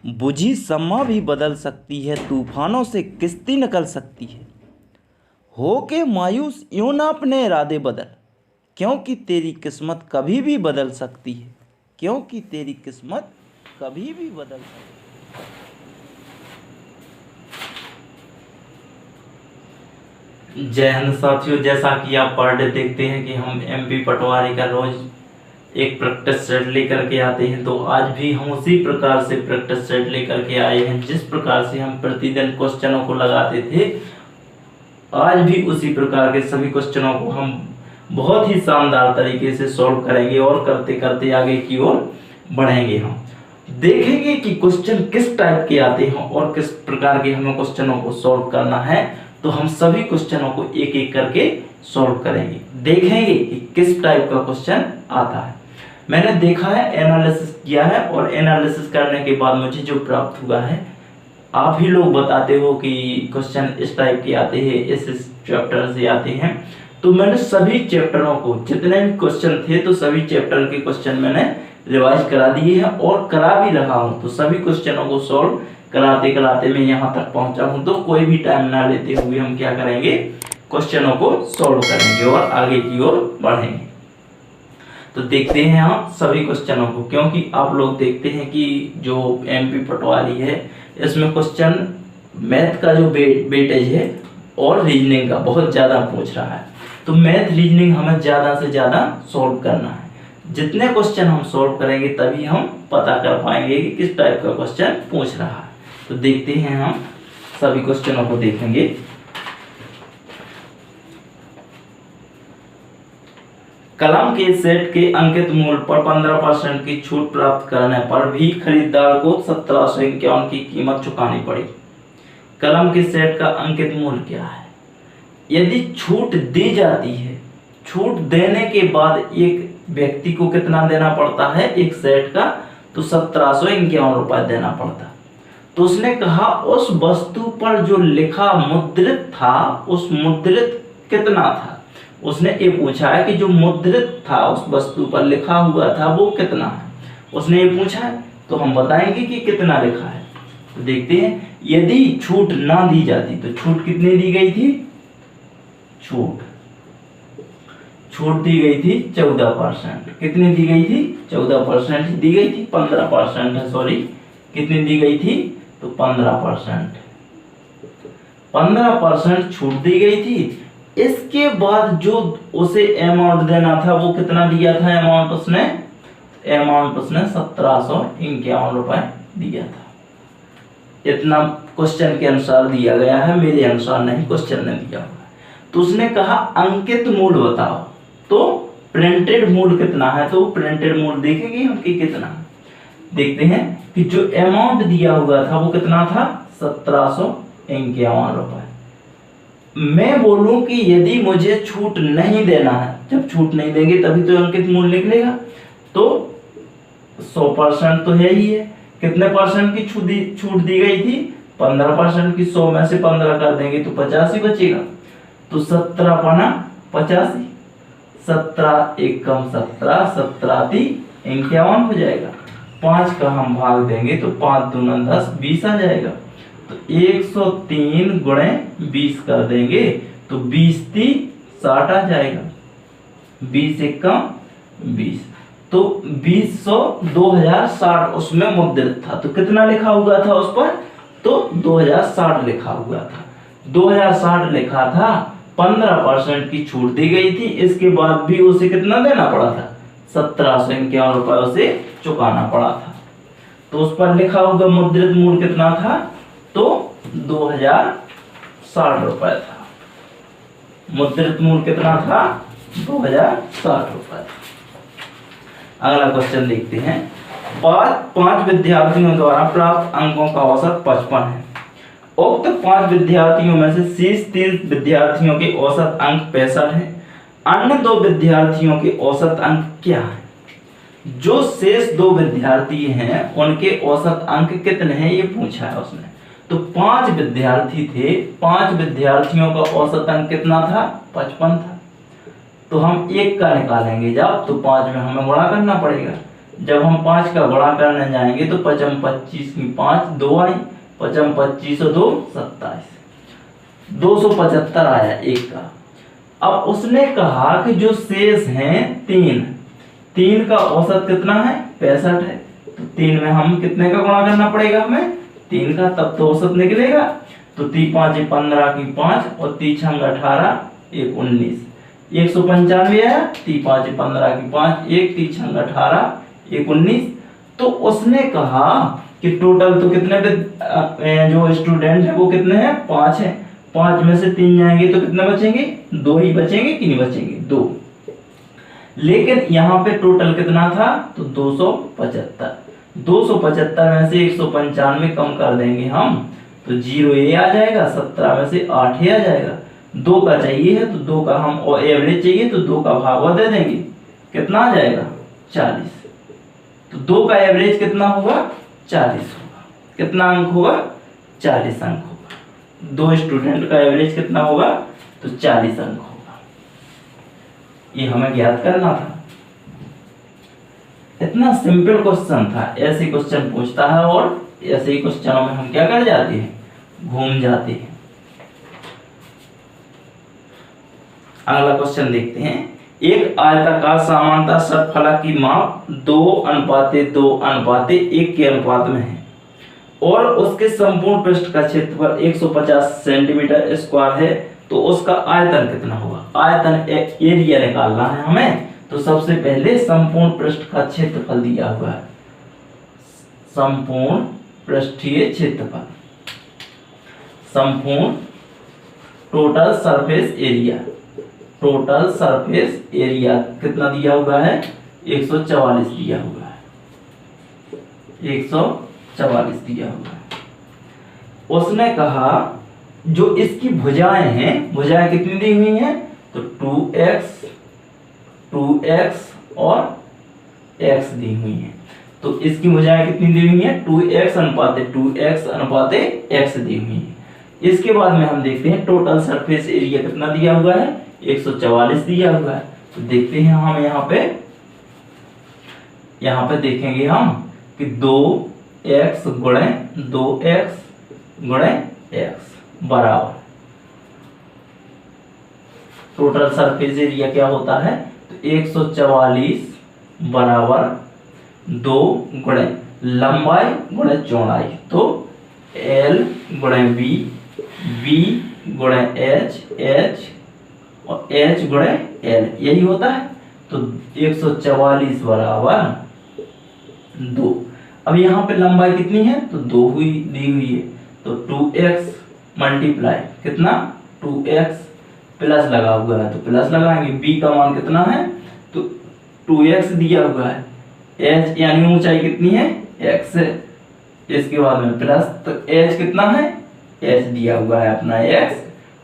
बुझी शम्मा भी बदल सकती है, तूफानों से किश्ती निकल सकती है। हो के मायूस यूं ना अपने इरादे बदल, क्योंकि तेरी किस्मत कभी भी बदल सकती है, क्योंकि तेरी किस्मत कभी भी बदल सकती है। जय हिंद साथियों, जैसा कि आप पर डे देखते हैं कि हम एमपी पटवारी का रोज एक प्रैक्टिस सेट लेकर के आते हैं, तो आज भी हम उसी प्रकार से प्रैक्टिस सेट लेकर के आए हैं। जिस प्रकार से हम प्रतिदिन क्वेश्चनों को लगाते थे, आज भी उसी प्रकार के सभी क्वेश्चनों को हम बहुत ही शानदार तरीके से सॉल्व करेंगे और करते करते आगे की ओर बढ़ेंगे। हम देखेंगे कि क्वेश्चन किस टाइप के आते हैं और किस प्रकार के हमें क्वेश्चनों को सॉल्व करना है। तो हम सभी क्वेश्चनों को एक एक करके सॉल्व करेंगे, देखेंगे कि किस टाइप का क्वेश्चन आता है। मैंने देखा है, एनालिसिस किया है, और एनालिसिस करने के बाद मुझे जो प्राप्त हुआ है, आप ही लोग बताते हो कि क्वेश्चन इस टाइप के आते हैं, इस चैप्टर से आते हैं। तो मैंने सभी चैप्टरों को, जितने भी क्वेश्चन थे, तो सभी चैप्टर के क्वेश्चन मैंने रिवाइज करा दिए हैं और करा भी रहा हूं। तो सभी क्वेश्चनों को सॉल्व कराते कराते मैं यहाँ तक पहुंचा हूं। तो कोई भी टाइम ना लेते हुए हम क्या करेंगे, क्वेश्चनों को सॉल्व करेंगे और आगे की ओर बढ़ेंगे। तो देखते हैं हम सभी क्वेश्चनों को, क्योंकि आप लोग देखते हैं कि जो एमपी पटवारी है, इसमें क्वेश्चन मैथ का जो वेटेज है और रीजनिंग का बहुत ज्यादा पूछ रहा है। तो मैथ रीजनिंग हमें ज्यादा से ज्यादा सॉल्व करना है। जितने क्वेश्चन हम सॉल्व करेंगे तभी हम पता कर पाएंगे कि किस टाइप का क्वेश्चन पूछ रहा है। तो देखते हैं, हम सभी क्वेश्चनों को देखेंगे। कलम के सेट के अंकित मूल्य पर 15% की छूट प्राप्त करने पर भी खरीदार को 1751 की कीमत चुकानी पड़ी। कलम के सेट का अंकित मूल्य क्या है? यदि छूट दी जाती है, छूट देने के बाद एक व्यक्ति को कितना देना पड़ता है एक सेट का, तो 1751 रुपए देना पड़ता। तो उसने कहा उस वस्तु पर जो लिखा मुद्रित था, उस मुद्रित कितना था। उसने ये पूछा है कि जो मुद्रित था, उस वस्तु पर लिखा हुआ था, वो कितना है। उसने ये पूछा है, तो हम बताएंगे कि कितना लिखा है। तो देखते हैं, यदि छूट ना दी जाती तो छूट कितनी दी गई थी? छूट दी गई थी 14%। कितनी दी गई थी? 14% दी गई थी, 15% है, सॉरी। कितनी दी गई थी? तो 15%। 15% छूट दी गई थी। इसके बाद जो उसे अमाउंट देना था, वो कितना दिया था अमाउंट उसने? अमाउंट उसने 1751 रुपए दिया था। इतना क्वेश्चन के अनुसार दिया गया है, मेरे अनुसार नहीं, क्वेश्चन ने दिया हुआ। तो उसने कहा अंकित मूल्य बताओ। तो प्रिंटेड मूल्य कितना है? तो प्रिंटेड मूल्य देखेंगे हम कि कितना। देखते हैं कि जो अमाउंट दिया हुआ था वो कितना था? 1751 रुपए। मैं बोलूं कि यदि मुझे छूट नहीं देना है, जब छूट नहीं देंगे तभी तो अंकित मूल्य निकलेगा। तो 100% तो है ही है। कितने परसेंट की छूट दी गई थी? 15% की। 100 में से 15 कर देंगे तो 50 ही बचेगा। तो 17 पाना 85, 17 एकम 17, 17 × 51 हो जाएगा। 5 का हम भाग देंगे तो 5 दूना 10, 20 आ जाएगा। तो 103 × 20 कर देंगे तो 20 × 3 = 60 आ जाएगा। 20 एकम 20, तो 2000 2060 उसमें मुद्रित था। तो कितना लिखा हुआ था उस पर? तो 2060 लिखा हुआ था। 2060 लिखा था, 15% की छूट दी गई थी। इसके बाद भी उसे कितना देना पड़ा था? 1751 रुपए उसे चुकाना पड़ा था। तो उस पर लिखा होगा मुद्रित मूल्य कितना था? तो 2060 रुपए था। मुद्रित मूल्य कितना था? 2060 रुपए। अगला क्वेश्चन देखते हैं। 5 विद्यार्थियों द्वारा प्राप्त अंकों का औसत 55 है। उक्त 5 विद्यार्थियों में से शीर्ष 3 विद्यार्थियों के औसत अंक 65 है। अन्य 2 विद्यार्थियों के औसत अंक क्या है? जो शेष 2 विद्यार्थी हैं उनके औसत अंक कितने हैं, ये पूछा है उसने। तो 5 विद्यार्थी थे, 5 विद्यार्थियों का औसत अंक कितना था? 55 था। तो हम एक का निकालेंगे जब, तो 5 में हमें गुणा करना पड़ेगा। जब हम 5 का गुणा करने जाएंगे तो 5 25 की 5 2 आई, 5 25 और 2 27, 275 आया एक का। अब उसने कहा कि जो शेष हैं 3 का औसत कितना है 65 है, तो 3 में हम कितने का गुणा करना पड़ेगा हमें 3 का, तब तो औसत निकलेगा। तो 3 5 15 की 5 और 3 6 18 1 19, 195 आया। 3 5 15 की 5 1 3 6 18 1 19। तो उसने कहा कि टोटल तो कितने जो स्टूडेंट है वो कितने हैं 5 हैं, 5 में से 3 जाएंगे तो कितने बचेंगे 2 ही बचेंगे कि नहीं बचेंगे 2। लेकिन यहाँ पे टोटल कितना था तो 275, 275 में से 195 कम कर देंगे हम तो 0 ये आ जाएगा, 17 में से 8 ही आ जाएगा। 2 का चाहिए है तो 2 का हम और एवरेज चाहिए तो 2 का भागवा दे देंगे, कितना आ जाएगा 40। तो 2 का एवरेज कितना होगा 40 होगा। कितना अंक होगा 40 अंक होगा। 2 स्टूडेंट का एवरेज कितना होगा तो 40 अंक होगा। ये हमें ज्ञात करना था। इतना सिंपल क्वेश्चन था। ऐसे क्वेश्चन पूछता है और ऐसे ही क्वेश्चनों में हम क्या कर जाते हैं घूम जाते हैं। अगला क्वेश्चन देखते हैं। एक आयताकार समांतर षटफलक की माप 2:2:1 के अनुपात में है और उसके संपूर्ण पृष्ठ का क्षेत्रफल 150 सेंटीमीटर स्क्वायर है, तो उसका आयतन कितना होगा। आयतन एरिया निकालना है हमें। तो सबसे पहले संपूर्ण पृष्ठ का क्षेत्रफल दिया हुआ है, संपूर्ण पृष्ठीय क्षेत्रफल, संपूर्ण total surface area, total surface area कितना दिया हुआ है 144 दिया हुआ है, 144 दिया हुआ है। उसने कहा जो इसकी भुजाएं हैं, भुजाएं कितनी दी हुई हैं तो 2x और x दी हुई है। तो इसकी भुजाएं कितनी दी हुई है 2x अनुपात x दी हुई है। इसके बाद में हम देखते हैं टोटल सरफेस एरिया कितना दिया हुआ है 144 दिया हुआ है। तो देखते हैं हम यहाँ पे देखेंगे हम कि 2x गुणे 2x गुणे x बराबर टोटल सरफेस एरिया क्या होता है तो 144 बराबर 2 गुणे लंबाई गुणे चौड़ाई, तो L गुणे B, B गुणे H, H और H गुणे L, यही होता है। तो 144 बराबर 2। अब यहाँ पे लंबाई कितनी है तो 2 हुई दी हुई है, तो 2x मल्टीप्लाई कितना 2x प्लस लगा हुआ है तो प्लस लगाएंगे। b का मान कितना है तो 2x दिया हुआ है, h यानी ऊंचाई कितनी है x है, इसके बाद में प्लस तो h कितना है h दिया हुआ है अपना x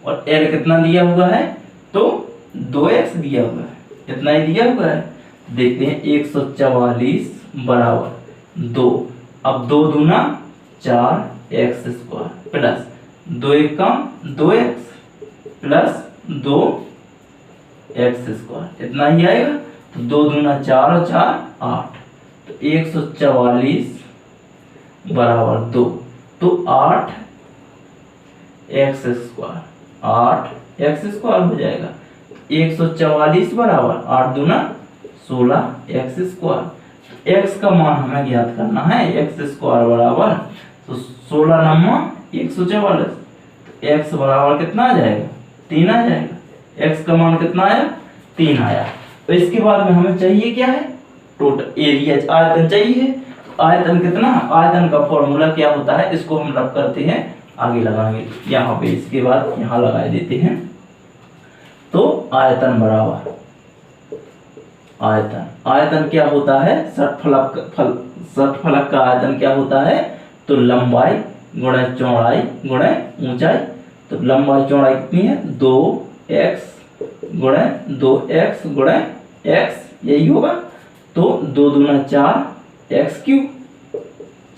और l कितना दिया हुआ है तो 2x दिया हुआ है, इतना ही दिया हुआ है। देखते हैं 144 बराबर 2, अब 2 दूना 4x स्क्वायर प्लस 2 1 कम 2x प्लस 2x स्क्वायर, इतना ही आएगा। तो 2 दूना 4 और 4 8, तो 144 बराबर 2, तो 8x स्क्वायर, 8x स्क्वायर हो जाएगा। 144 बराबर 8 दूना 16x स्क्वायर। x का मान हमें ज्ञात करना है, x स्क्वायर बराबर तो 16 नम्मा 144, तो x बराबर कितना आ जाएगा 3 आ जाएगा। x का मान कितना आया 3 आया। तो इसके बाद में हमें चाहिए क्या है टोटल एरिया, आयतन चाहिए। तो आयतन कितना, आयतन का फॉर्मूला क्या होता है इसको हम रब करते हैं आगे लगाएंगे यहाँ पे, इसके बाद यहाँ लगा देते हैं। तो आयतन बराबर आयतन क्या होता है षटफलक का आयतन क्या होता है तो लंबाई गुणे चौड़ाई गुणे ऊंचाई। तो लंबाई चौड़ाई कितनी है 2x गुणे 2x गुणे x, यही होगा। तो 2 दूना 4x क्यूब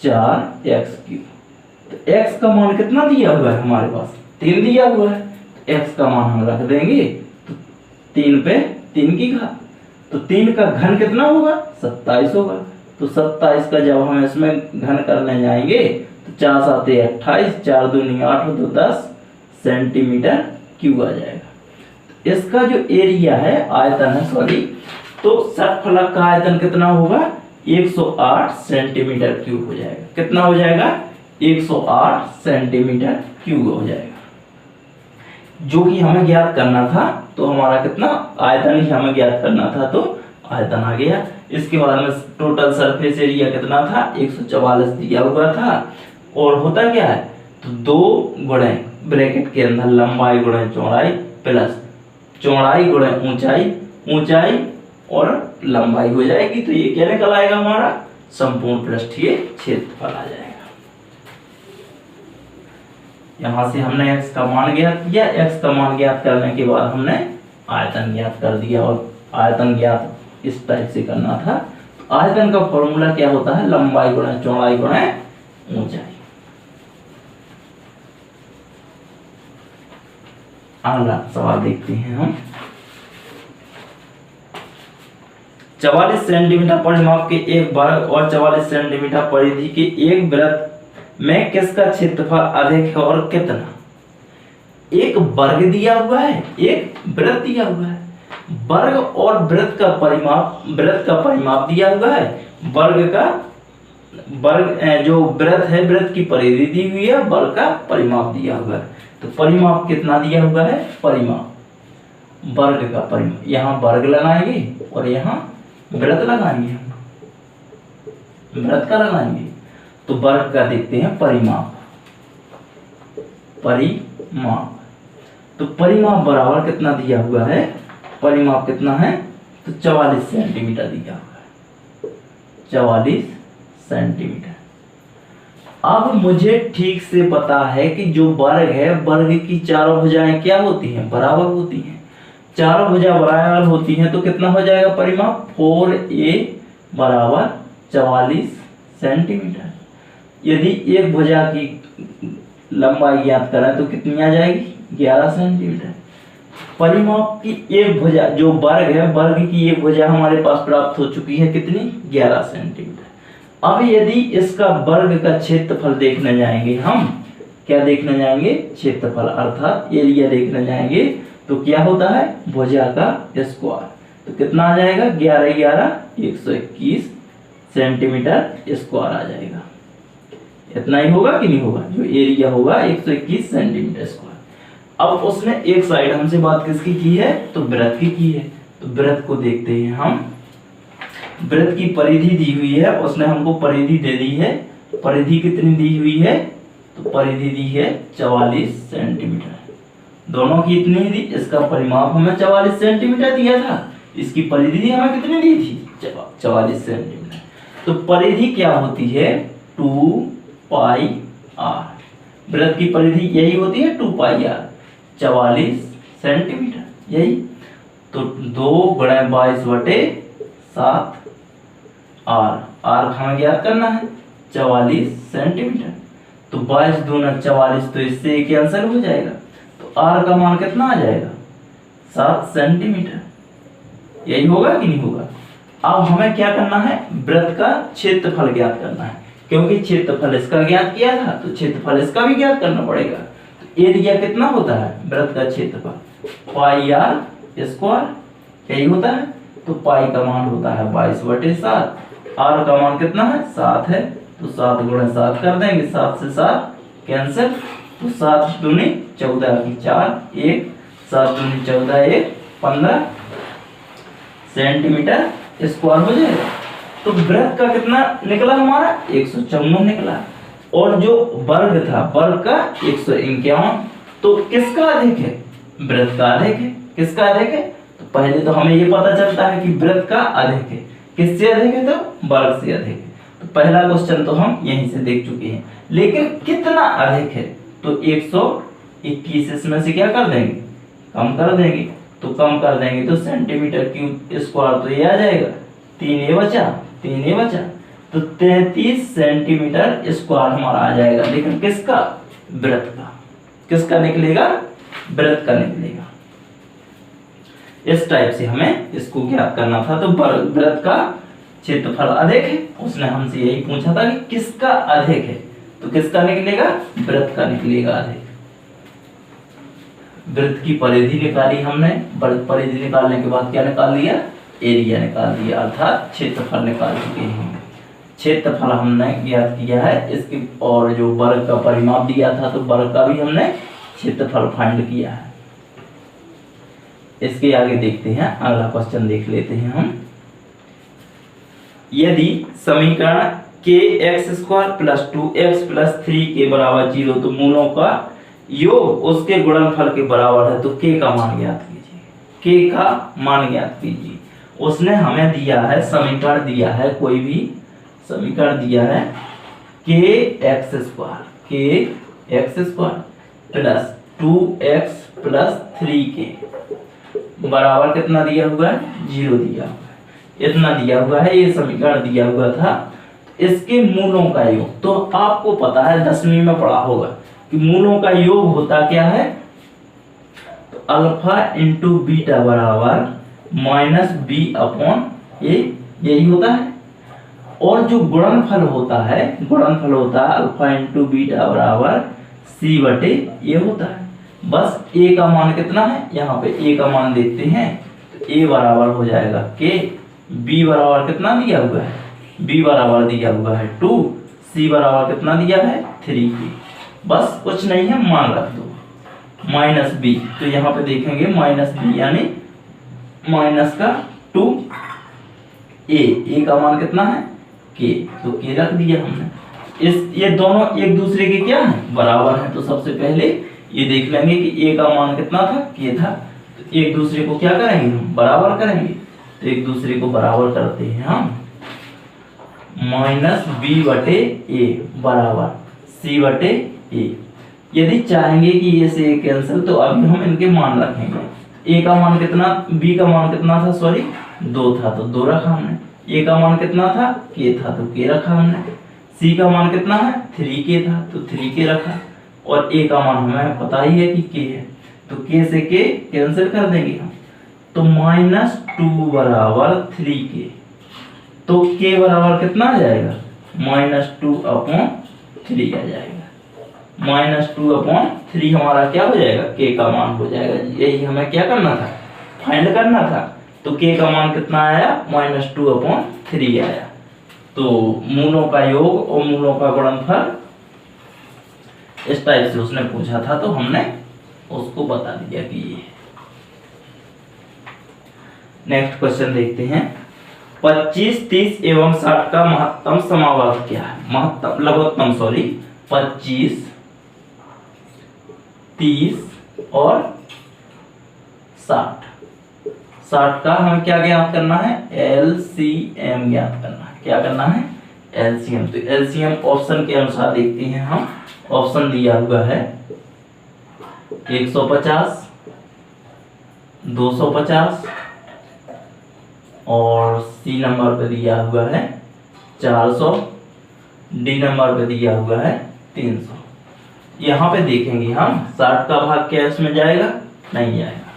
4x क्यूब। तो x का मान कितना दिया हुआ है हमारे पास 3 दिया हुआ है, तो x का मान हम रख देंगे तो 3 पे 3 की घात, तो 3 का घन कितना होगा 27 होगा। तो 27 का जब हम इसमें घन करने जाएंगे तो 4 7 28, 4 दूनी 8 तो 10 सेंटीमीटर क्यूब आ जाएगा। इसका जो एरिया है, आयतन है सॉरी, तो षटफलक का आयतन कितना होगा, 108 सेंटीमीटर क्यूब हो जाएगा। कितना हो जाएगा, 108 सेंटीमीटर क्यूब हो जाएगा, जो कि हमें ज्ञात करना था। तो हमारा कितना आयतन ही हमें ज्ञात करना था, तो आयतन आ गया। इसके बाद में टोटल सरफेस एरिया कितना था, 144 दिया हुआ था। और होता क्या है, तो 2 गुणे ब्रैकेट के अंदर लंबाई गुणे चौड़ाई प्लस चौड़ाई गुणे ऊंचाई, ऊंचाई और लंबाई हो जाएगी। तो ये क्या निकल आएगा, हमारा संपूर्ण पृष्ठीय क्षेत्रफल आ जाएगा। यहां से हमने x का मान ज्ञात किया। x का मान ज्ञात करने के बाद हमने आयतन ज्ञात कर दिया, और आयतन ज्ञात इस टाइप से करना था। आयतन का फॉर्मूला क्या होता है, लंबाई गुणे चौड़ाई गुणे ऊंचाई। अगला सवाल देखते हैं हम। 44 सेंटीमीटर परिमाप के एक वर्ग और 44 सेंटीमीटर परिधि के एक वृत्त में किसका क्षेत्रफल अधिक है और कितना। एक वर्ग दिया हुआ है, एक वृत्त दिया हुआ है। वर्ग और वृत्त का परिमाप दिया हुआ है। जो वृत्त है, वृत्त की परिधि दी हुई है, वर्ग का परिमाप दिया हुआ है। तो परिमाप कितना दिया हुआ है, परिमाप वर्ग का परिमाप, यहाँ वर्ग लगाएंगे और यहाँ वृत्त लगाएंगे, हम वृत्त का लगाएंगे। तो वर्ग का देखते हैं परिमाप, तो परिमाप बराबर कितना दिया हुआ है, परिमाप कितना है, तो 44 सेंटीमीटर दिया हुआ है, 44 सेंटीमीटर। अब मुझे ठीक से पता है कि जो वर्ग है, वर्ग की चारों भुजाएं क्या होती हैं, बराबर होती हैं। चारों भुजा बराबर होती हैं तो कितना हो जाएगा परिमाप, 4a बराबर 44 सेंटीमीटर। यदि एक भुजा की लंबाई ज्ञात करें तो कितनी आ जाएगी, 11 सेंटीमीटर। परिमाप की एक भुजा, जो वर्ग है, वर्ग की एक भुजा हमारे पास प्राप्त हो चुकी है, कितनी, 11 सेंटीमीटर। अब यदि इसका वर्ग का क्षेत्रफल देखने जाएंगे, हम क्या देखने जाएंगे, क्षेत्रफल अर्थात एरिया देखने जाएंगे, तो क्या होता है, भुजा का स्क्वायर। तो कितना आ जाएगा, 11 11 121 सेंटीमीटर स्क्वायर आ जाएगा। इतना ही होगा कि नहीं होगा, जो एरिया होगा 121 सेंटीमीटर स्क्वायर। अब उसने एक साइड हमसे बात किसकी की है, तो वृत्त की है। तो वृत्त को देखते हैं हम। वृत्त की परिधि दी हुई है, उसने हमको परिधि दे दी है। परिधि कितनी दी हुई है, तो परिधि दी है 44 सेंटीमीटर। दोनों की इतनी ही दी। इसका परिमाप हमें 44 सेंटीमीटर दिया था, इसकी परिधि हमें कितनी दी थी, 44 सेंटीमीटर। तो परिधि क्या होती है, 2 पाई r। वृत्त की परिधि यही होती है, 2 पाई r, 44 सेंटीमीटर यही। तो 2 गुणे 22/7 r हमें ज्ञात करना है, 44 सेंटीमीटर। तो 22 दूना 44, तो इससे कैंसिल हो जाएगा। तो r का मान कितना आ जाएगा, 7 सेंटीमीटर। यही होगा कि नहीं होगा। अब हमें क्या करना है, वृत्त का क्षेत्रफल ज्ञात करना है, क्योंकि क्षेत्रफल इसका ज्ञात किया था तो क्षेत्रफल इसका भी ज्ञात करना पड़ेगा। तो एरिया कितना होता है वृत्त का क्षेत्रफल, पाई r स्क्वायर, यही होता है। तो पाई का मान होता है 22/7, r का मान कितना है, 7 है। तो 7 गुणे 7 कर देंगे, 7 से 7 कैंसिल। तो 7 दूनी 14 की 4 1, 7 दूनी 14 1 15 सेंटीमीटर स्क्वायर हो जाएगा। तो वृत्त का कितना निकला हमारा, 154 निकला। और जो वर्ग था, वर्ग का 151। तो किसका अधिक है, वृत्त का अधिक है। किसका अधिक है, तो पहले तो हमें ये पता चलता है कि वृत्त का अधिक है। किससे अधिक है, तो वर्ग से अधिक है। तो पहला क्वेश्चन तो हम यहीं से देख चुके हैं, लेकिन कितना अधिक है, तो 121 इसमें से क्या कर देंगे, कम कर देंगे। तो कम कर देंगे तो सेंटीमीटर क्यूब स्क्वायर तो ये आ जाएगा, 3 ये बचा। तो 33 सेंटीमीटर स्क्वायर हमारा आ जाएगा। लेकिन किसका, वृत्त का। किसका निकलेगा, वृत्त का निकलेगा। इस टाइप से हमें इसको ज्ञात करना था। तो वृत्त का क्षेत्रफल अधिक है, उसने हमसे यही पूछा था कि किसका अधिक है, तो किसका निकलेगा, वृत्त का निकलेगा अधिक। वृत्त की परिधि निकाली हमने, परिधि निकालने के बाद क्या निकाल लिया, एरिया निकाल दिया, अर्थात क्षेत्रफल निकाल चुके हैं। क्षेत्रफल हमने ज्ञात किया है इसकी, और जो वर्ग का परिमाप दिया था तो वर्ग का भी हमने क्षेत्रफल फाइंड किया है। इसके आगे देखते हैं, अगला क्वेश्चन देख लेते हैं हम। यदि समीकरण kx² + 2x + 3 बराबर 0 तो मूलों का योग उसके गुणनफल के बराबर है, तो k का मान ज्ञात कीजिए, k का मान ज्ञात कीजिए। उसने हमें दिया है, समीकरण दिया है, कोई भी समीकरण दिया है kx² + 2x + 3 बराबर कितना दिया हुआ है, 0 दिया हुआ है, इतना दिया हुआ है, ये समीकरण दिया हुआ था। इसके मूलों का योग, तो आपको पता है 10वीं में पढ़ा होगा कि मूलों का योग होता क्या है, तो अल्फा इंटू बीटा बराबर -b/a, यही होता है। और जो गुणनफल होता है, गुणनफल होता है अल्फा इंटू बीटा बराबर c/a होता है। बस a का मान कितना है, यहाँ पे a का मान देखते हैं, तो a बराबर हो जाएगा k, b बराबर कितना दिया हुआ है, b बराबर दिया हुआ है 2, c बराबर कितना दिया है 3k। बस कुछ नहीं है, मान रख दो -b, तो यहाँ पे देखेंगे -b यानी -2a का मान कितना है k, तो k रख दिया हमने। ये दोनों एक दूसरे के क्या है, बराबर है, तो सबसे पहले ये देख लेंगे कि a का मान कितना था, k था, तो एक दूसरे को क्या करेंगे हम, बराबर करेंगे। तो एक दूसरे को बराबर करते हैं हम, -b/a बराबर c/a। यदि चाहेंगे कि ये से कैंसिल, तो अभी हम इनके मान रखेंगे। a का मान कितना, b का मान कितना था, सॉरी 2 था, तो 2 रखा हमने। a का मान कितना था, k था, तो k रखा हमने। c का मान कितना है, 3k था, तो 3k रखा। और a का मान हमें पता ही है कि k है, तो k से k कैंसिल कर देंगे हम, तो -2 बराबर 3k, तो k बराबर कितना आ जाएगा, -2/3 आ जाएगा। -2/3 हमारा क्या हो जाएगा, k का मान हो जाएगा। यही हमें क्या करना था, फाइंड करना था। तो k का मान कितना आया, -2/3 आया। तो मूलों का योग और मूलों का गुणनफल इस टाइप से उसने पूछा था, तो हमने उसको बता दिया कि ये। नेक्स्ट क्वेश्चन देखते हैं। 25, 30 एवं 60 का महत्तम समावर्त क्या है, लघुत्तम 25, 30 और 60 का हमें क्या ज्ञात करना है, LCM ज्ञात करना है। क्या करना है, LCM। तो LCM ऑप्शन के अनुसार देखते हैं हम। ऑप्शन दिया हुआ है 150, 250 और C नंबर पे दिया हुआ है 400, D नंबर पे दिया हुआ है 300। यहाँ पे देखेंगे हम 60 का भाग क्या इसमें जाएगा, नहीं जाएगा।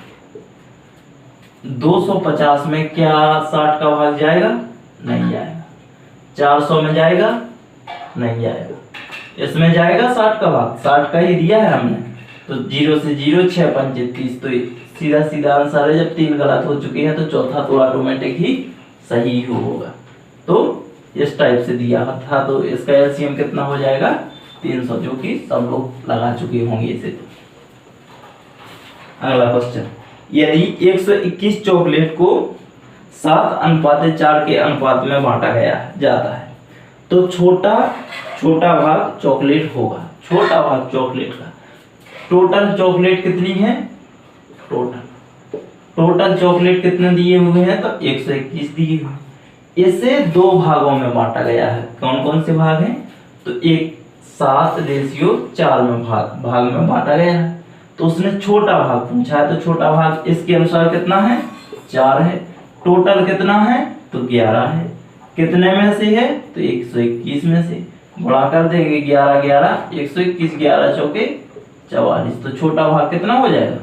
250 में क्या 60 का भाग जाएगा, नहीं जाएगा। 400 में जाएगा, नहीं जाएगा। इसमें जाएगा 60 का भाग, 60 का ही दिया है हमने, तो 0 से 0 6 5 30, तो सीधा सीधा आंसर है। जब 3 गलत हो चुके हैं तो चौथा तो ऑटोमेटिक ही सही होगा। तो इस टाइप से दिया था, तो इसका एलसीएम कितना हो जाएगा, 300, जो कि सब लोग लगा चुके होंगे इसे। तो अगला क्वेश्चन, यदि 121 चॉकलेट को 7:4 के अनुपात में बांटा गया जाता है, तो छोटा भाग चॉकलेट होगा, छोटा भाग चॉकलेट का। टोटल चॉकलेट कितनी है, टोटल चॉकलेट कितने दिए हुए हैं, तो 121 दिए हुए। इसे 2 भागों में बांटा गया है। कौन कौन से भाग हैं, तो 7:4 में भाग में बांटा गया है। तो उसने छोटा भाग पूछा है, तो छोटा भाग इसके अनुसार कितना है, 4 है। टोटल कितना है, तो 11 है। कितने में से है, तो 121 में से। बड़ा कर देंगे 11 11, 121 11 चौके 44, तो छोटा भाग कितना हो जाएगा,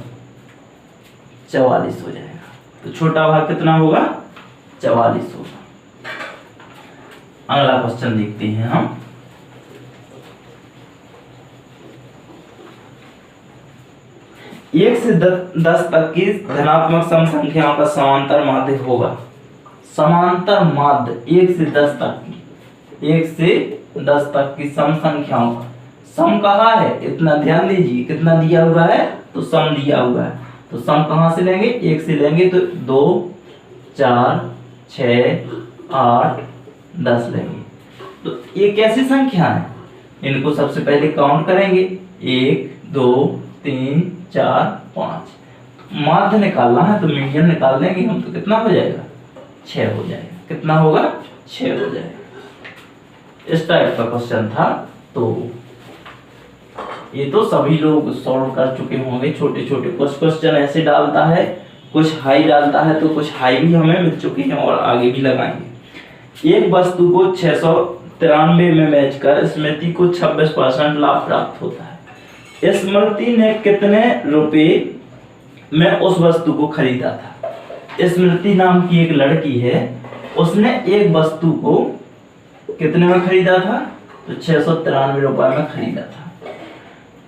44 हो जाएगा। तो छोटा भाग कितना होगा, 44 होगा। अगला क्वेश्चन देखते हैं हम। एक से 10 तक की धनात्मक सम संख्याओं का समांतर माध्य होगा। समांतर माध्य 1 से 10 तक की, 1 से 10 तक की सम संख्याओं का सम कहाँ है, इतना ध्यान दीजिए, कितना दिया हुआ है तो सम दिया हुआ है, तो सम कहाँ से लेंगे, 1 से लेंगे तो 2 4 6 8 10 लेंगे। तो ये कैसी संख्या है, इनको सबसे पहले काउंट करेंगे, 1 2 3 4 5। माध्य निकालना है तो मीडियन निकाल देंगे हम, तो कितना हो जाएगा, 6 हो जाएगा। कितना होगा, 6 हो जाएगा। इस टाइप का क्वेश्चन था। तो ये तो सभी लोग सॉल्व कर चुके होंगे। छोटे छोटे कुछ क्वेश्चन ऐसे डालता है, कुछ हाई डालता है, तो कुछ हाई भी हमें मिल चुके हैं और आगे भी लगाएंगे। एक वस्तु को 693 में बेच कर स्मृति को 26% लाभ प्राप्त होता है। स्मृति ने कितने रुपए में उस वस्तु को खरीदा था। स्मृति नाम की एक लड़की है, उसने एक वस्तु को कितने में खरीदा था, तो 693 रुपए में खरीदा था।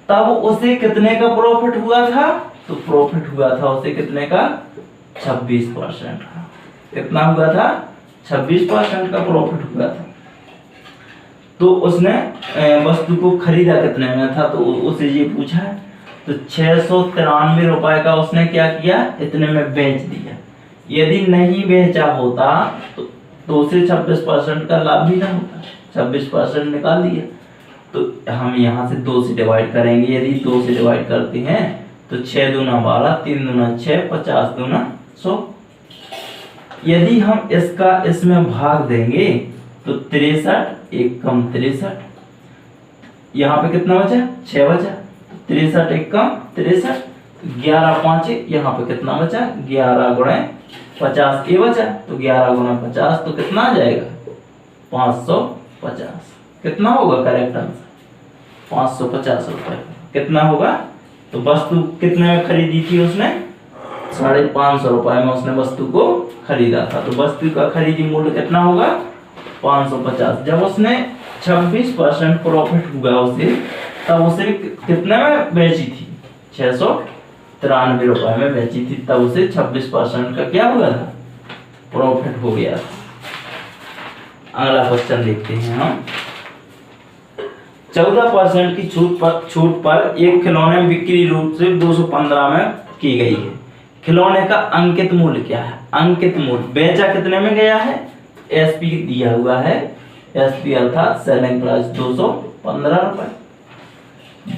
तब उसे कितने का प्रॉफिट हुआ था, तो प्रॉफिट हुआ था उसे कितने का, 26% का। कितना हुआ था, 26% का प्रॉफिट हुआ था। तो उसने वस्तु को खरीदा कितने में था, तो उसे ये पूछा है। तो 693 रुपए का उसने क्या किया, इतने में बेच दिया। यदि नहीं बेचा होता तो उसे 26% का लाभ भी ना होता, 26% निकाल दिया। तो हम यहाँ से 2 से डिवाइड करेंगे। यदि 2 से डिवाइड करते हैं तो 6 दूना 12, 3 दूना 6, 50 दूना 100। यदि हम इसका इसमें भाग देंगे तो 63, 1 कम 63, यहाँ पे कितना बचा, 6 बचा। 63 1 कम 63, 11 5, यहाँ पे कितना बचा, 11 गुणे 50 ये बचा। तो 11 गुणे 50 तो कितना आ जाएगा, 550। कितना होगा करेक्ट आंसर, 550 रुपए। कितना होगा, तो वस्तु कितने में खरीदी थी उसने, 550 रुपए में उसने वस्तु को खरीदा था। तो वस्तु का खरीदी मूल्य कितना होगा, 550। जब उसने 26% प्रॉफिट हुआ उसे, तब उसे कितने में बेची थी, 693 रुपए में बेची थी। तब उसे 26% का क्या हुआ था, प्रॉफिट हो गया था। अगला क्वेश्चन देखते हैं हम। 14% की छूट पर एक खिलौने बिक्री रूप से 215 में की गई है। खिलौने का अंकित मूल्य क्या है, अंकित मूल्य बेचा कितने में गया है, एसपी दिया हुआ है, एसपी अर्थात सेलिंग प्राइस 215 रुपए।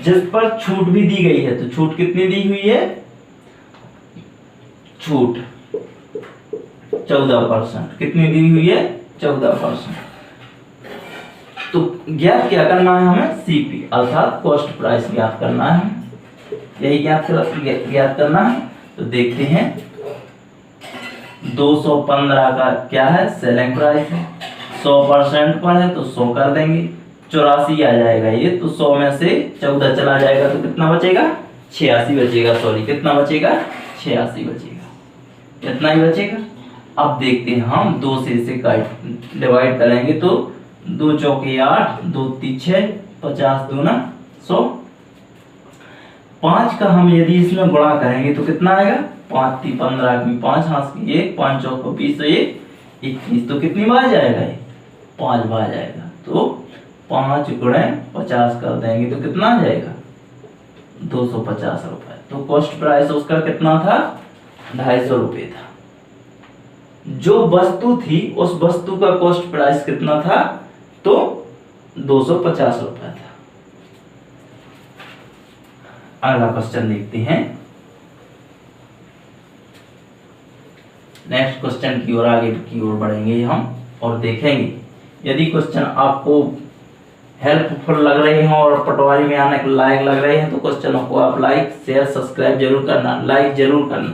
जिस पर छूट भी दी गई है, तो छूट कितनी दी हुई है, छूट 14%। कितनी दी हुई है, 14%। तो ज्ञात क्या करना है हमें, सीपी अर्थात कॉस्ट प्राइस ज्ञात करना है, यही ज्ञात करना है। तो देखते हैं 215 का क्या है, सेलिंग प्राइस है, 100% पर है तो 100 कर देंगे, 84 आ जाएगा ये। तो 100 में से 14 चला जाएगा तो कितना बचेगा, 86 बचेगा। सॉरी कितना बचेगा, 86 बचेगा, इतना ही बचेगा। अब देखते हैं हम 2 से इसे डिवाइड करेंगे तो 2 चौके 8, 2 3 6, 50 दूना 100। 5 का हम यदि इसमें गुणा करेंगे तो कितना आएगा, 5 3 15 में 5 हाथ की 1, 5 चौको 20 तो ये 21। तो कितनी बार जाएगा ये, 5 बार जाएगा। तो 5 गुणे 50 कर देंगे तो कितना आ जाएगा, 250 रुपए। तो कॉस्ट प्राइस उसका कितना था, 250 रुपए था। जो वस्तु थी उस वस्तु का कॉस्ट प्राइस कितना था, तो 250 रुपए था। अगला क्वेश्चन देखते हैं। नेक्स्ट क्वेश्चन की ओर आगे की ओर बढ़ेंगे हम और देखेंगे। यदि क्वेश्चन आपको हेल्पफुल लग रहे हैं और पटवारी में आने के लायक लग रहे हैं तो क्वेश्चनों को आप लाइक शेयर सब्सक्राइब जरूर करना, लाइक जरूर करना।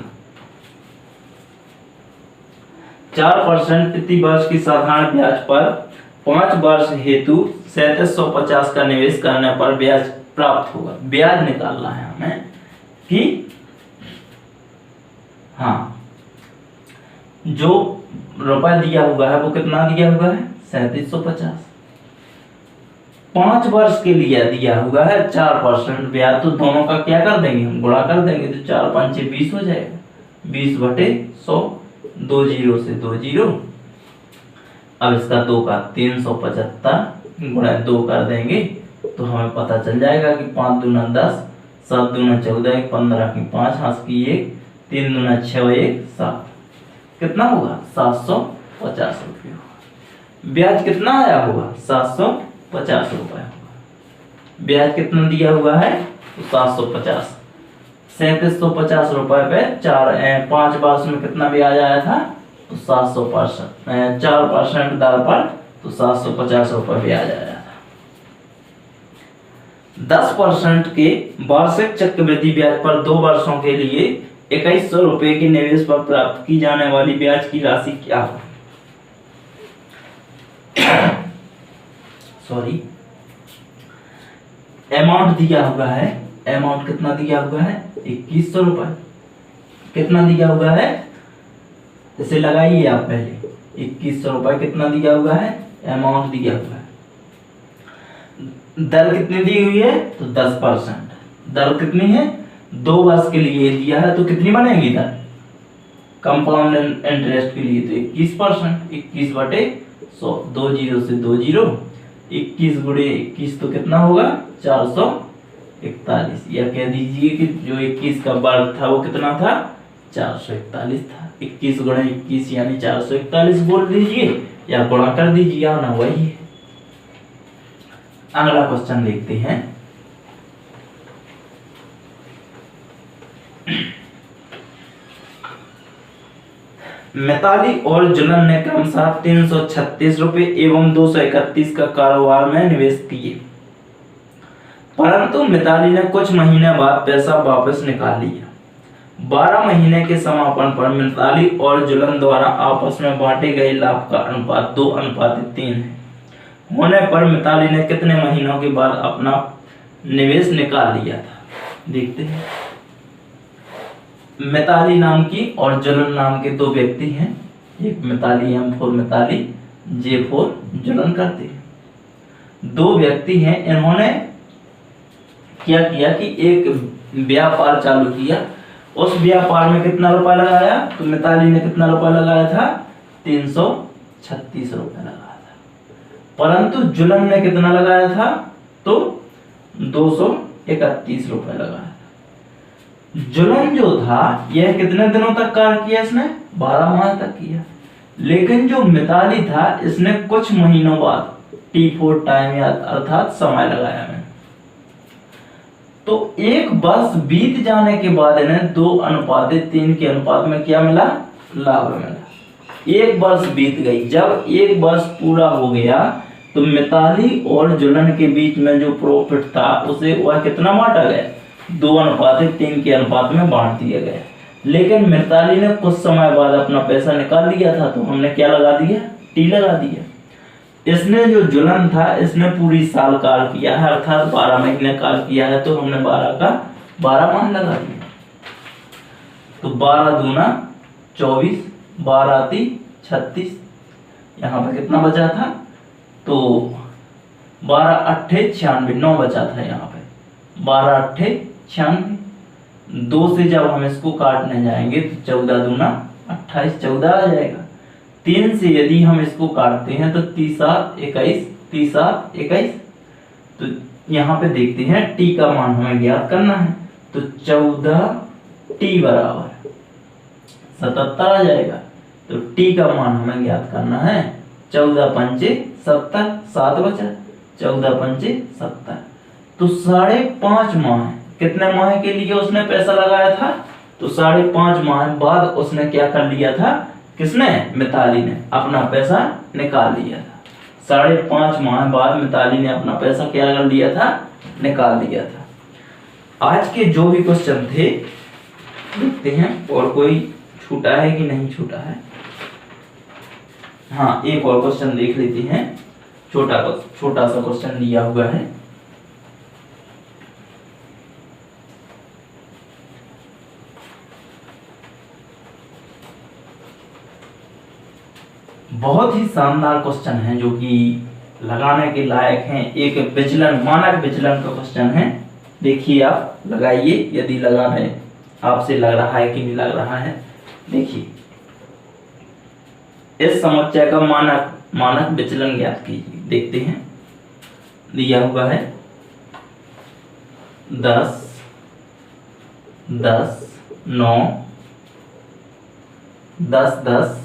4% प्रति वर्ष की साधारण ब्याज पर 5 वर्ष हेतु 3750 का निवेश करने पर ब्याज प्राप्त होगा। ब्याज निकालना है हमें कि हाँ, जो रुपया दिया हुआ है वो कितना दिया हुआ है, 3750। 5 वर्ष के लिए दिया हुआ है 4% ब्याज, तो दोनों का क्या कर देंगे हम, गुणा कर देंगे, तो 4 5 20 हो जाएगा, 20/100, 2 जीरो से 2 जीरो। अब इसका 2 का 375 गुणा 2 कर देंगे तो हमें पता चल जाएगा कि 5 दूना 10, 7 दूना 14, 15 की 5, हाथ की 1, 3 दूना 6, 1 7, कितना होगा 750 रुपये होगा। ब्याज कितना आया होगा 750 रुपये होगा। ब्याज कितना दिया हुआ है तो 750, 3750 रुपए पे 5 वर्ष में कितना ब्याज आया था तो 700%, 4% दर पर, तो 750 रुपये ब्याज आया था। 10% के वार्षिक चक्रवृद्धि ब्याज पर 2 वर्षों के लिए 2100 रुपए के निवेश पर प्राप्त की जाने वाली ब्याज की राशि क्या हो, सॉरी, अमाउंट दिया हुआ है, अमाउंट कितना दिया हुआ है 2100 रुपए, कितना दिया हुआ है इसे लगाइए आप पहले, 2100 रुपए कितना दिया हुआ है, अमाउंट दिया हुआ है। दर कितनी दी हुई है तो 10%, दर कितनी है 2 वर्ष के लिए दिया है तो कितनी बनेगी दर कंपाउंड इंटरेस्ट के लिए, तो 21%, 21/100, 2 जीरो से 2 जीरो, 21 गुणे 21 तो कितना होगा 441, या कह दीजिए कि जो 21 का वर्ग था वो कितना था 441 था। 21 गुणे 21 यानी 441 बोल दीजिए या गुणा कर दीजिए, आना वही है। अगला क्वेश्चन देखते हैं। मिताली और जुलन ने क्रमशः 336 रुपए एवं 231 का कारोबार में निवेश किए, परंतु मिताली ने कुछ महीने बाद पैसा वापस निकाल लिया। 12 महीने के समापन पर मिताली और जुलन द्वारा आपस में बांटे गए लाभ का अनुपात 2:3 है। होने पर मिताली ने कितने महीनों के बाद अपना निवेश निकाल लिया था, देखते हैं। मिताली नाम की और जुलन नाम के 2 व्यक्ति हैं, एक मिताली M4 मिताली, J4 जुलन करते हैं। 2 व्यक्ति हैं, इन्होंने क्या किया कि एक व्यापार चालू किया। उस व्यापार में कितना रुपया लगाया तो मिताली ने कितना रुपया लगाया था 336 रुपया लगाया था, परंतु जुलन ने कितना लगाया था तो 231 रुपया लगाया था। जुलन जो था यह कितने दिनों तक कार्य किया, इसने 12 माह तक किया, लेकिन जो मिताली था इसने कुछ महीनों बाद T4 टाइम या अर्थात समय लगाया में, तो 1 वर्ष बीत जाने के बाद इन्हें 2:3 के अनुपात में क्या मिला, लाभ मिला। 1 वर्ष बीत गई, जब 1 वर्ष पूरा हो गया तो मिताली और जुलन के बीच में जो प्रॉफिट था उसे वह कितना बांटा गया, 2:3 के अनुपात में बांट दिया गया। लेकिन मिताली ने कुछ समय बाद अपना पैसा निकाल लिया था, तो हमने क्या लगा दिया, टी लगा दिया। इसने जो जुलन था इसने पूरी साल काल किया है, अर्थात 12 महीने काल किया है, तो हमने 12 का 12 माह लगा दिया। तो 12 दूना 24, 12 × 36, यहाँ पे कितना बचा था तो 12 8 96, 9 बचा था यहाँ पे, 12 8 96, 2 से जब हम इसको काटने जाएंगे तो 14 दूना 28, 14 आ जाएगा। 3 से यदि हम इसको काटते हैं तो 3 7 21, 3 7 21, तो यहाँ पे देखते हैं टी का मान हमें ज्ञात करना है, तो 14t बराबर 77 आ जाएगा। तो टी का मान हमें ज्ञात करना है, 14 पंचे 70, 7 बचा, 14 पंचे 70, तो 5.5 माह, कितने माह के लिए उसने पैसा लगाया था तो 5.5 माह बाद उसने क्या कर लिया था, किसने, मिताली ने अपना पैसा निकाल लिया था। 5.5 माह बाद मिताली ने अपना पैसा क्या कर लिया था, निकाल लिया था। आज के जो भी क्वेश्चन थे देखते हैं और कोई छूटा है कि नहीं छूटा है। हाँ, एक और क्वेश्चन देख लेते हैं, छोटा सा क्वेश्चन लिया हुआ है। बहुत ही शानदार क्वेश्चन है जो कि लगाने के लायक हैं। एक विचलन, मानक विचलन का क्वेश्चन है। देखिए आप लगाइए, यदि लगाने आपसे लग रहा है कि नहीं लग रहा है। देखिए, इस समस्या का मानक विचलन ज्ञात कीजिए। देखते हैं, दिया हुआ है 10, 10, 9, 10, 10,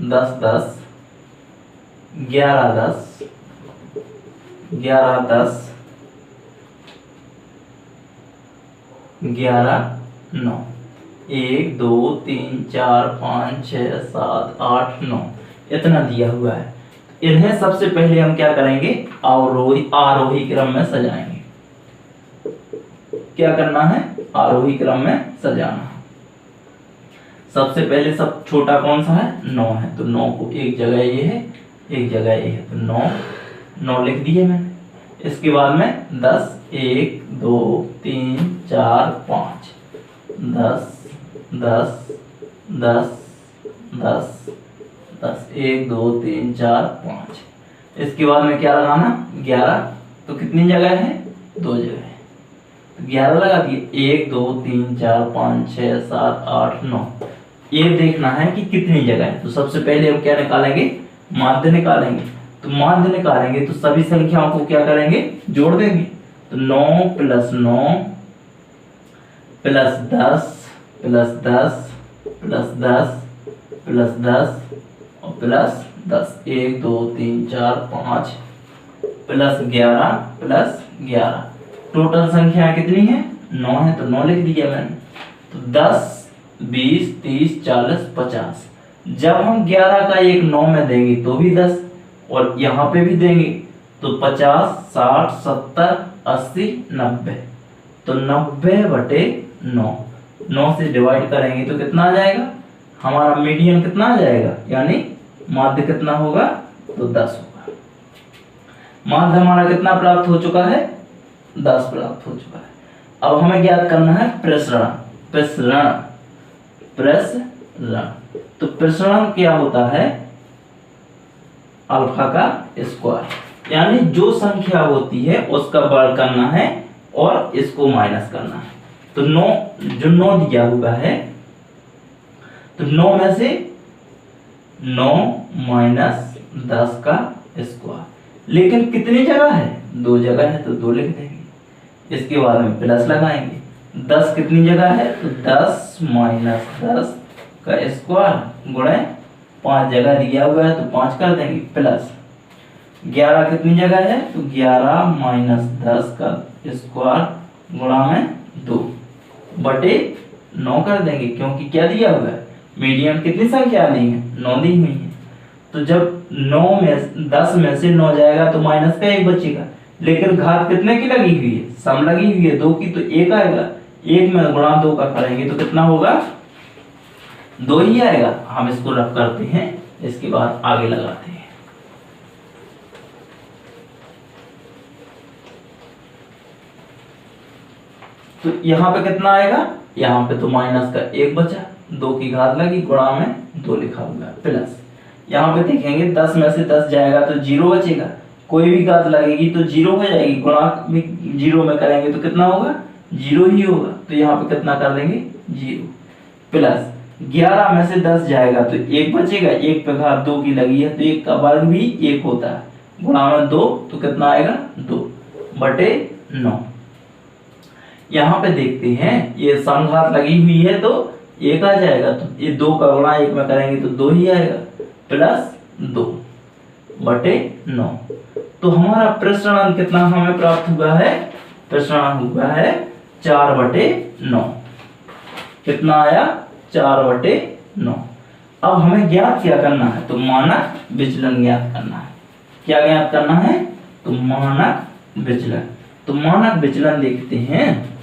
10, 10, 11, 10, 11, 10, 11, 9, 1, 2, 3, 4, 5, 6, 7, 8, 9 इतना दिया हुआ है। इन्हें सबसे पहले हम क्या करेंगे, आरोही क्रम में सजाएंगे। क्या करना है, आरोही क्रम में सजाना है। सबसे पहले सब छोटा कौन सा है, 9 है, तो 9 को एक जगह ये है, एक जगह ये है, तो 9 लिख दिए मैंने। इसके बाद में 10, 1, 2, 3, 4, 5, 10, 10, 10, 10, 10, 1, 2, 3, 4, 5। इसके बाद में क्या लगाना, 11, तो कितनी जगह है, 2 जगह है, तो 11 लगा दिए। 1, 2, 3, 4, 5, 6, 7, 8, 9। ये देखना है कि कितनी जगह है। तो सबसे पहले हम क्या निकालेंगे, माध्य निकालेंगे। तो माध्य निकालेंगे तो सभी संख्याओं को क्या करेंगे, जोड़ देंगे। तो 9 plus 9 plus 10 plus 10 plus 10 plus 10 और प्लस 10, 1, 2, 3, 4, 5 प्लस 11 प्लस 11। टोटल संख्या कितनी है, 9 है, तो 9 लिख दिया मैंने। तो 10, 20, 30, 40, 50। जब हम 11 का एक 9 में देंगे तो भी 10, और यहाँ पे भी देंगे तो 50, 60, 70, 80, 90। तो 90/9, 9 से डिवाइड करेंगे तो कितना आ जाएगा, हमारा मीडियन कितना आ जाएगा, यानी माध्य कितना होगा, तो 10 होगा। माध्य हमारा कितना प्राप्त हो चुका है, 10 प्राप्त हो चुका है। अब हमें ज्ञात करना है प्रसरण। तो प्रसरण क्या होता है, अल्फा का स्क्वायर, यानी जो संख्या होती है उसका वर्ग करना है और इसको माइनस करना है। तो 9, जो 9 दिया हुआ है, तो 9 में से 9 माइनस 10 का स्क्वायर। लेकिन कितनी जगह है, 2 जगह है, तो 2 लिख देंगे। इसके बाद में प्लस लगाएंगे। 10 कितनी जगह है, तो 10 माइनस 10 का स्क्वायर गुणे 5 जगह दिया हुआ है, तो 5 कर देंगे। प्लस 11 कितनी जगह है, तो 11 माइनस 10 का स्क्वायर गुणा में 2/9 कर देंगे, क्योंकि क्या दिया हुआ है, मीडियन कितनी संख्या दी है, 9 दी हुई है। तो जब 10 में से 9 जाएगा तो माइनस का 1 बचेगा, लेकिन घात कितने की लगी हुई है, सम लगी हुई है 2 की, तो 1 आएगा। 1 में गुणा 2 का करेंगे तो कितना होगा, 2 ही आएगा। हम इसको रफ करते हैं, इसके बाद आगे लगाते हैं। तो यहाँ पे कितना आएगा, यहाँ पे तो माइनस का 1 बचा, 2 की घात लगी, गुणा में 2 लिखा हुआ है, प्लस यहाँ पे देखेंगे 10 में से 10 जाएगा तो 0 बचेगा, कोई भी घात लगेगी तो 0 हो जाएगी, गुणा भी 0 में करेंगे तो कितना होगा, 0 ही होगा। तो यहाँ पे कितना कर देंगे, 0, प्लस 11 में से 10 जाएगा तो 1 बचेगा, 1 पे घात 2 की लगी है, तो 1 का वर्ग भी 1 होता है, गुणा में 2, तो कितना आएगा, 2/9। यहाँ पे देखते हैं, ये समघात लगी हुई है तो 1 आ जाएगा, तो ये 2 का गुणा 1 में करेंगे तो 2 ही आएगा, प्लस 2/9। तो हमारा प्रसरण कितना हमें प्राप्त हुआ है, प्रसरण हुआ है 4/9। कितना आया, 4/9। अब हमें ज्ञात क्या करना है, तो मानक विचलन ज्ञात करना है। क्या ज्ञात करना है, तो मानक विचलन। तो मानक विचलन देखते हैं,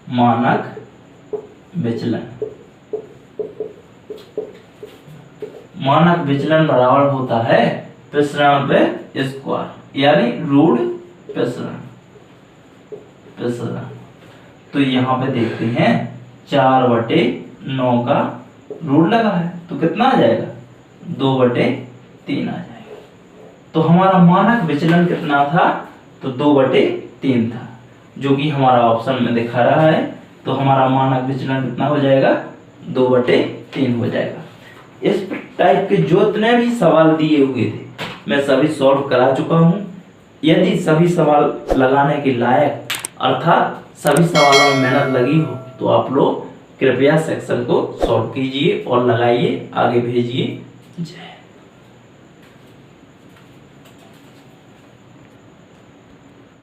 मानक विचलन, मानक विचलन बराबर होता है प्रसरण पे स्क्वायर, यानी रूट प्रसरण। तो यहाँ पे देखते हैं 4/9 का रूट लगा है, तो कितना आ जाएगा, 2/3 आ जाएगा। तो हमारा मानक विचलन कितना था, तो 2/3 था, जो कि हमारा ऑप्शन में दिखा रहा है। तो हमारा मानक विचलन कितना हो जाएगा, 2/3 हो जाएगा। इस टाइप के जितने भी सवाल दिए हुए थे मैं सभी सॉल्व करा चुका हूँ। यदि सभी सवाल लगाने के लायक अर्थात सभी सवालों में मेहनत लगी हो तो आप लोग कृपया सेक्शन को सॉल्व कीजिए और लगाइए, आगे भेजिए। जय